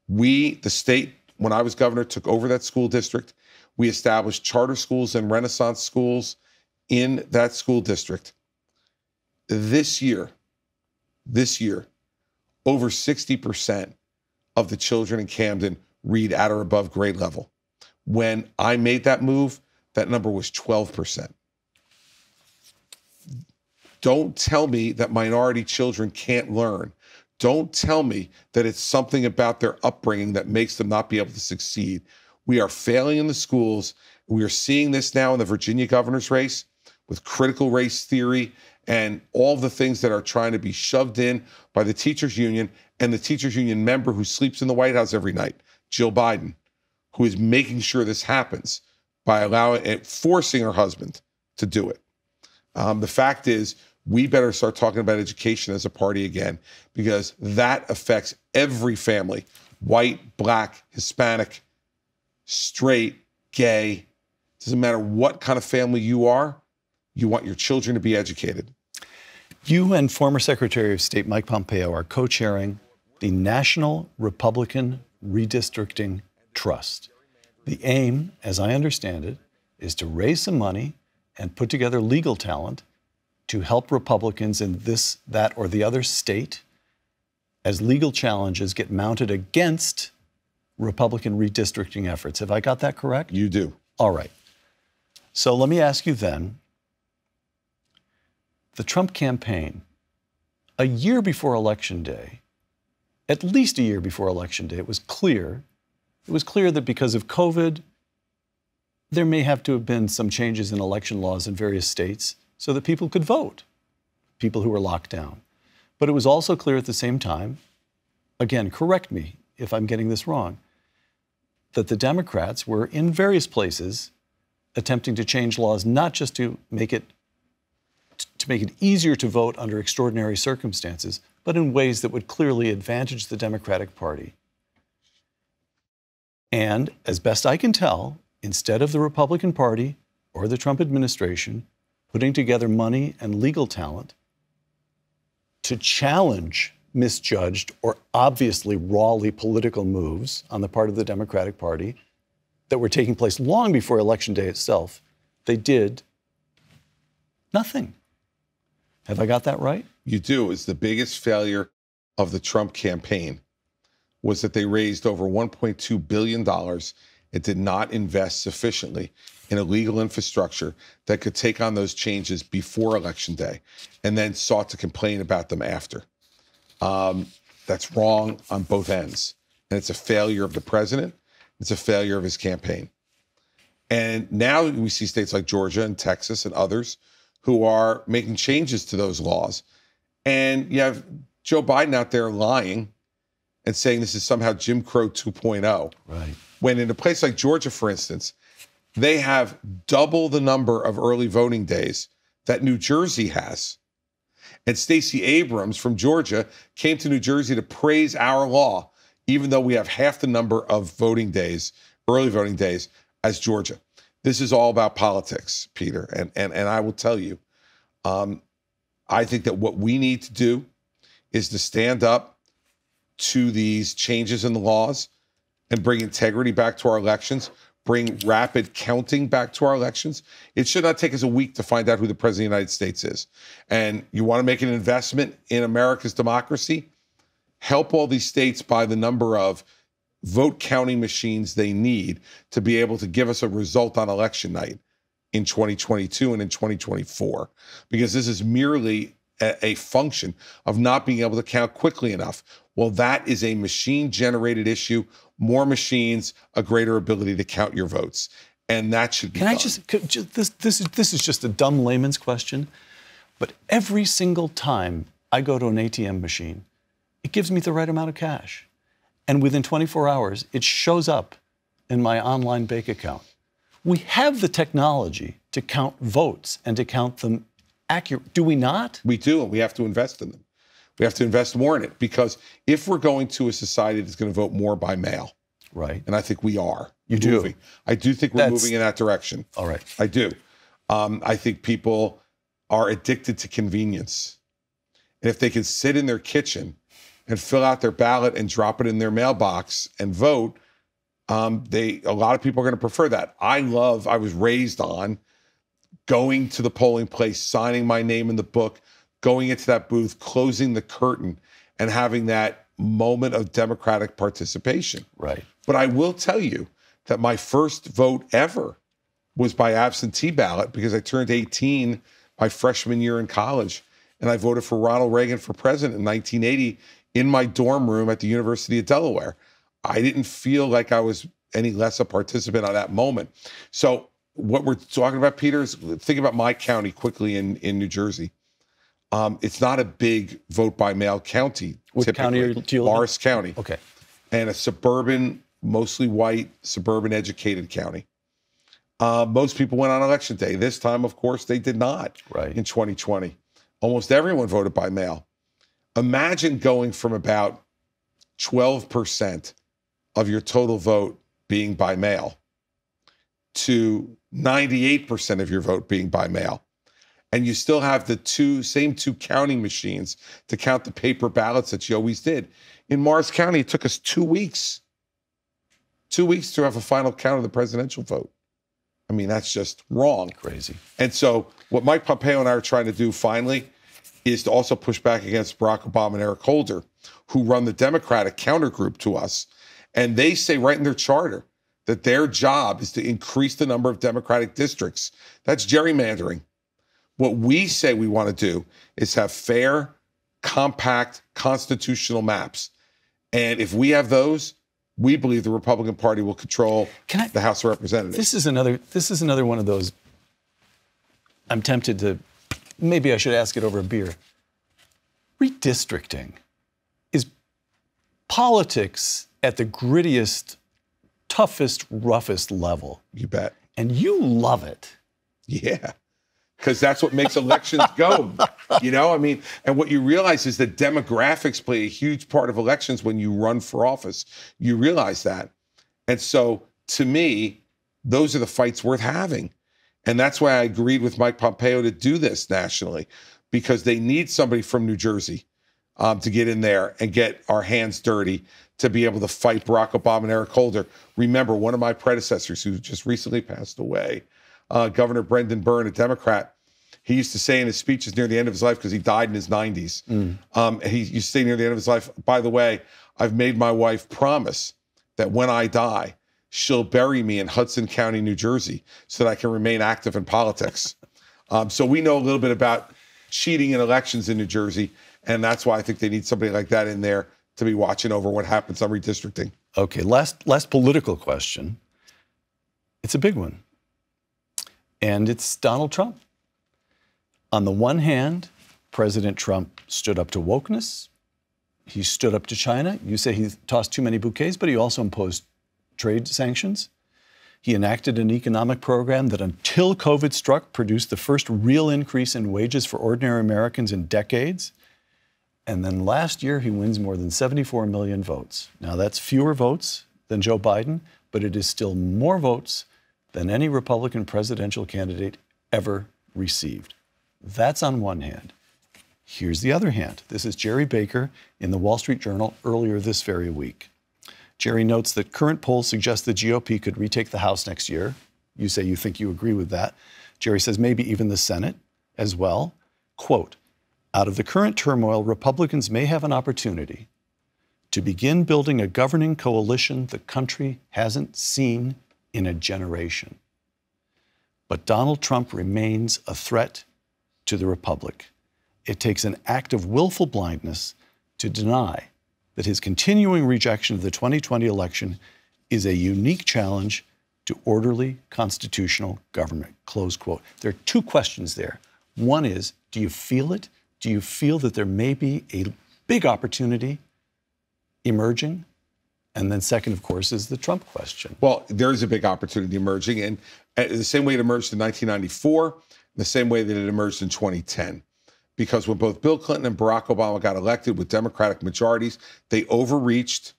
We, the state, when I was governor, took over that school district. We established charter schools and Renaissance schools in that school district. This year, over 60% of the children in Camden read at or above grade level. When I made that move, that number was 12%. Don't tell me that minority children can't learn. Don't tell me that it's something about their upbringing that makes them not be able to succeed. We are failing in the schools. We are seeing this now in the Virginia governor's race with critical race theory and all the things that are trying to be shoved in by the teachers union and the teachers union member who sleeps in the White House every night, Jill Biden, who is making sure this happens by forcing her husband to do it. The fact is, we better start talking about education as a party again, because that affects every family, white, Black, Hispanic, straight, gay. Doesn't matter what kind of family you are, you want your children to be educated. You and former Secretary of State Mike Pompeo are co-chairing the National Republican Redistricting Trust. The aim, as I understand it, is to raise some money and put together legal talent to help Republicans in this, that, or the other state as legal challenges get mounted against Republican redistricting efforts. Have I got that correct? You do. All right. So let me ask you then, the Trump campaign, a year before Election Day, at least a year before Election Day, it was clear It was clear that because of COVID, there may have to have been some changes in election laws in various states so that people could vote, people who were locked down. But it was also clear at the same time, again, correct me if I'm getting this wrong, that the Democrats were in various places attempting to change laws, not just to make it easier to vote under extraordinary circumstances, but in ways that would clearly advantage the Democratic Party. And as best I can tell, instead of the Republican Party or the Trump administration putting together money and legal talent to challenge misjudged or obviously rawly political moves on the part of the Democratic Party that were taking place long before Election Day itself, they did nothing. Have I got that right? You do. It's the biggest failure of the Trump campaign was that they raised over $1.2 billion and did not invest sufficiently in a legal infrastructure that could take on those changes before Election Day and then sought to complain about them after. That's wrong on both ends. And it's a failure of the president. It's a failure of his campaign. And now we see states like Georgia and Texas and others who are making changes to those laws. And you have Joe Biden out there lying and saying this is somehow Jim Crow 2.0. Right. When in a place like Georgia, for instance, they have double the number of early voting days that New Jersey has. And Stacey Abrams from Georgia came to New Jersey to praise our law, even though we have half the number of voting days, early voting days, as Georgia. This is all about politics, Peter. And I will tell you, I think that what we need to do is to stand up to these changes in the laws and bring integrity back to our elections, bring rapid counting back to our elections. It should not take us a week to find out who the president of the United States is. And you want to make an investment in America's democracy? Help all these states buy the number of vote counting machines they need to be able to give us a result on election night in 2022 and in 2024, because this is merely a function of not being able to count quickly enough. Well, that is a machine-generated issue. More machines, a greater ability to count your votes, and that should be done. This is just a dumb layman's question, but every single time I go to an ATM machine, it gives me the right amount of cash. And within 24 hours, it shows up in my online bank account. We have the technology to count votes and to count them accurate. Do we not? We do, and we have to invest in them. We have to invest more in it, because if we're going to a society that's going to vote more by mail, right? And I think we are. You moving. do. I do think we're moving in that direction. All right. I do. I think people are addicted to convenience. And if they can sit in their kitchen and fill out their ballot and drop it in their mailbox and vote, a lot of people are going to prefer that. I was raised on going to the polling place, signing my name in the book, going into that booth, closing the curtain, and having that moment of democratic participation. Right. But I will tell you that my first vote ever was by absentee ballot, because I turned 18 my freshman year in college, and I voted for Ronald Reagan for president in 1980 in my dorm room at the University of Delaware. I didn't feel like I was any less a participant on that moment. So what we're talking about, Peter, is think about my county quickly in New Jersey. It's not a big vote by mail county. What county do you live in? Morris County. Okay. And a suburban, mostly white, suburban educated county. Most people went on election day. This time, of course, they did not. Right. In 2020. Almost everyone voted by mail. Imagine going from about 12% of your total vote being by mail to 98% of your vote being by mail. And you still have the same two counting machines to count the paper ballots that you always did. In Morris County, it took us 2 weeks. 2 weeks to have a final count of the presidential vote. I mean, that's just wrong. Crazy. And so what Mike Pompeo and I are trying to do finally is to also push back against Barack Obama and Eric Holder, who run the Democratic counter group to us. And they say right in their charter that their job is to increase the number of Democratic districts. That's gerrymandering. What we say we want to do is have fair, compact, constitutional maps. And if we have those, we believe the Republican Party will control the House of Representatives. This is another one of those. I'm tempted to, maybe I should ask it over a beer. Redistricting is politics at the grittiest, toughest, roughest level. You bet. And you love it. Yeah. Because that's what makes elections go. You know, I mean, and what you realize is that demographics play a huge part of elections when you run for office. You realize that. And so, to me, those are the fights worth having. And that's why I agreed with Mike Pompeo to do this nationally, because they need somebody from New Jersey to get in there and get our hands dirty to be able to fight Barack Obama and Eric Holder. Remember, one of my predecessors who just recently passed away, Governor Brendan Byrne, a Democrat, he used to say in his speeches near the end of his life, because he died in his 90s, he used to say near the end of his life, by the way, I've made my wife promise that when I die, she'll bury me in Hudson County, New Jersey, so that I can remain active in politics. So we know a little bit about cheating in elections in New Jersey, and that's why I think they need somebody like that in there to be watching over what happens on redistricting. Okay, last political question. It's a big one. And it's Donald Trump. On the one hand, President Trump stood up to wokeness. He stood up to China. You say he tossed too many bouquets, but he also imposed trade sanctions. He enacted an economic program that, until COVID struck, produced the first real increase in wages for ordinary Americans in decades. And then last year, he wins more than 74 million votes. Now, that's fewer votes than Joe Biden, but it is still more votes than any Republican presidential candidate ever received. That's on one hand. Here's the other hand. This is Jerry Baker in the Wall Street Journal earlier this very week. Jerry notes that current polls suggest the GOP could retake the House next year. You say you think you agree with that. Jerry says maybe even the Senate as well. Quote, out of the current turmoil, Republicans may have an opportunity to begin building a governing coalition the country hasn't seen in a generation. But Donald Trump remains a threat to the Republic. It takes an act of willful blindness to deny that his continuing rejection of the 2020 election is a unique challenge to orderly constitutional government, close quote. There are two questions there. One is, do you feel it? Do you feel that there may be a big opportunity emerging? And then second, of course, is the Trump question. Well, there is a big opportunity emerging, and the same way it emerged in 1994, the same way that it emerged in 2010. Because when both Bill Clinton and Barack Obama got elected with Democratic majorities, they overreached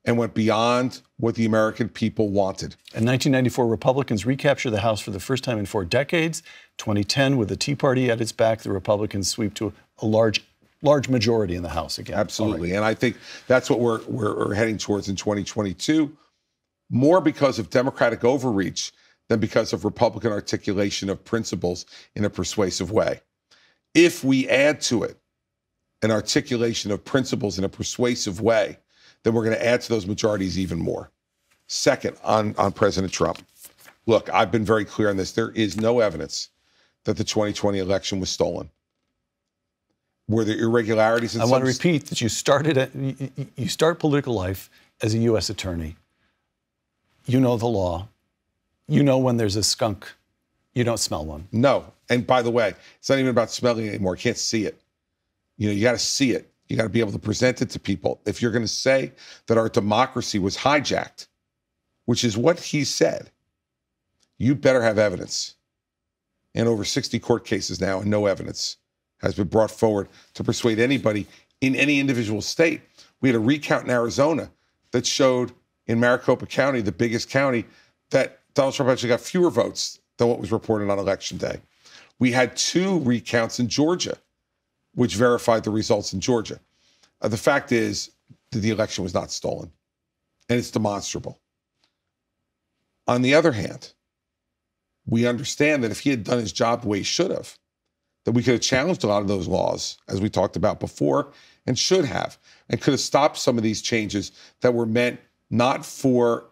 and went beyond what the American people wanted. In 1994, Republicans recaptured the House for the first time in 4 decades. 2010, with the Tea Party at its back, the Republicans sweep to a large majority in the House again. Absolutely. And I think that's what we're heading towards in 2022, more because of Democratic overreach than because of Republican articulation of principles in a persuasive way. If we add to it an articulation of principles in a persuasive way, then we're going to add to those majorities even more. Second, on President Trump. Look, I've been very clear on this. There is no evidence that the 2020 election was stolen. Were there irregularities in I want to repeat that you start political life as a U.S. attorney. You know the law. You know when there's a skunk. You don't smell one. No. And by the way, it's not even about smelling it anymore. You can't see it. You know, you got to see it. You got to be able to present it to people. If you're going to say that our democracy was hijacked, which is what he said, you better have evidence. And over 60 court cases now, and no evidence has been brought forward to persuade anybody in any individual state. We had a recount in Arizona that showed in Maricopa County, the biggest county, that Donald Trump actually got fewer votes than what was reported on Election Day. We had 2 recounts in Georgia, which verified the results in Georgia. The fact is that the election was not stolen, and it's demonstrable. On the other hand, we understand that if he had done his job the way he should have, that we could have challenged a lot of those laws, as we talked about before, and should have, and could have stopped some of these changes that were meant not for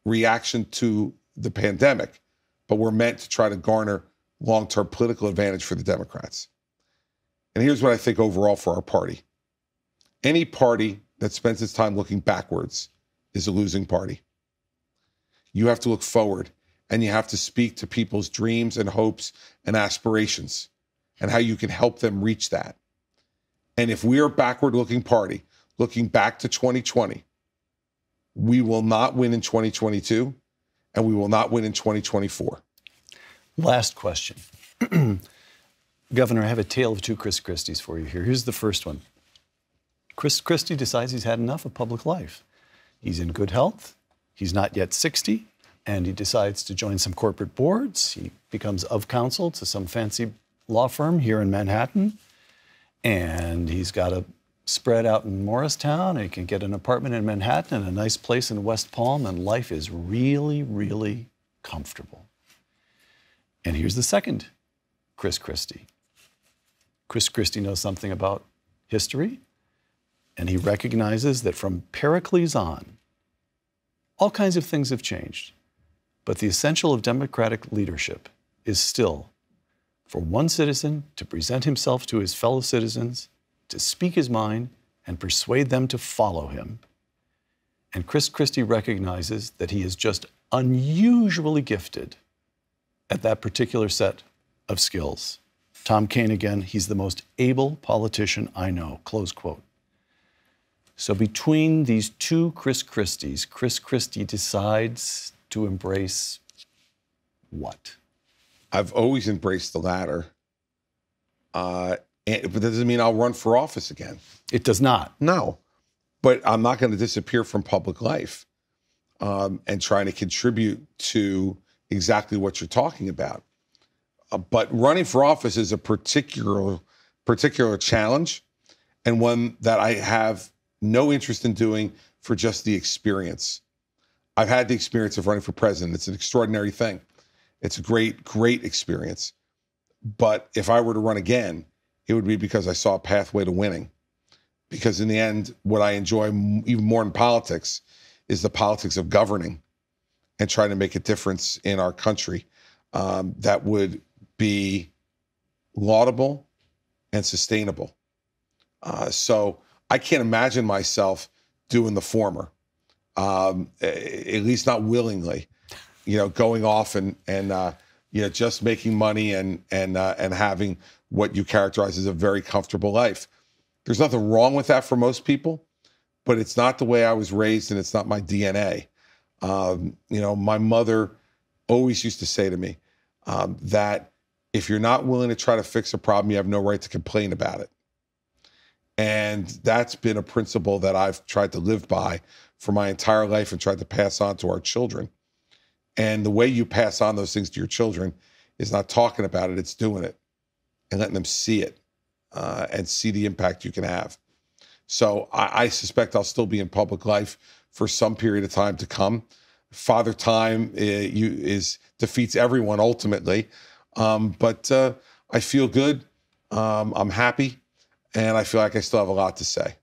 reaction to the pandemic, but were meant to try to garner long-term political advantage for the Democrats. And here's what I think overall for our party. Any party that spends its time looking backwards is a losing party. You have to look forward, and you have to speak to people's dreams and hopes and aspirations and how you can help them reach that. And if we are a backward-looking party, looking back to 2020, we will not win in 2022, and we will not win in 2024. Last question. Governor, I have a tale of two Chris Christies for you here. Here's the first one. Chris Christie decides he's had enough of public life. He's in good health. He's not yet 60, and he decides to join some corporate boards. He becomes of counsel to some fancy law firm here in Manhattan, and he's got a spread out in Morristown, and he can get an apartment in Manhattan and a nice place in West Palm, and life is really, really comfortable. And here's the second Chris Christie. Chris Christie knows something about history, and he recognizes that from Pericles on, all kinds of things have changed. But the essential of democratic leadership is still for one citizen to present himself to his fellow citizens, to speak his mind, and persuade them to follow him. And Chris Christie recognizes that he is just unusually gifted at that particular set of skills. Tom Kane again, he's the most able politician I know, close quote. So between these two Chris Christies, Chris Christie decides to embrace what? I've always embraced the latter. But that doesn't mean I'll run for office again. It does not. No. But I'm not going to disappear from public life and trying to contribute to exactly what you're talking about. But running for office is a particular challenge, and one that I have no interest in doing for just the experience. I've had the experience of running for president. It's an extraordinary thing. It's a great, great experience. But if I were to run again, it would be because I saw a pathway to winning. Because in the end, what I enjoy even more in politics is the politics of governing and trying to make a difference in our country that would be laudable and sustainable. So I can't imagine myself doing the former, at least not willingly, going off and just making money and having what you characterize as a very comfortable life. There's nothing wrong with that for most people, but it's not the way I was raised, and it's not my DNA. My mother always used to say to me that if you're not willing to try to fix a problem, you have no right to complain about it. And that's been a principle that I've tried to live by for my entire life and tried to pass on to our children. And the way you pass on those things to your children is not talking about it, it's doing it and letting them see it and see the impact you can have. So I suspect I'll still be in public life for some period of time to come. Father Time defeats everyone ultimately. But I feel good. I'm happy. And I feel like I still have a lot to say.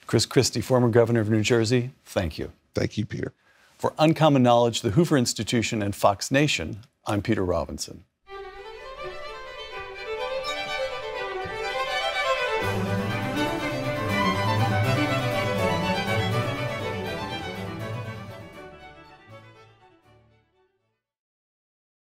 Chris Christie, former governor of New Jersey, thank you. Thank you, Peter. For Uncommon Knowledge, the Hoover Institution, and Fox Nation, I'm Peter Robinson.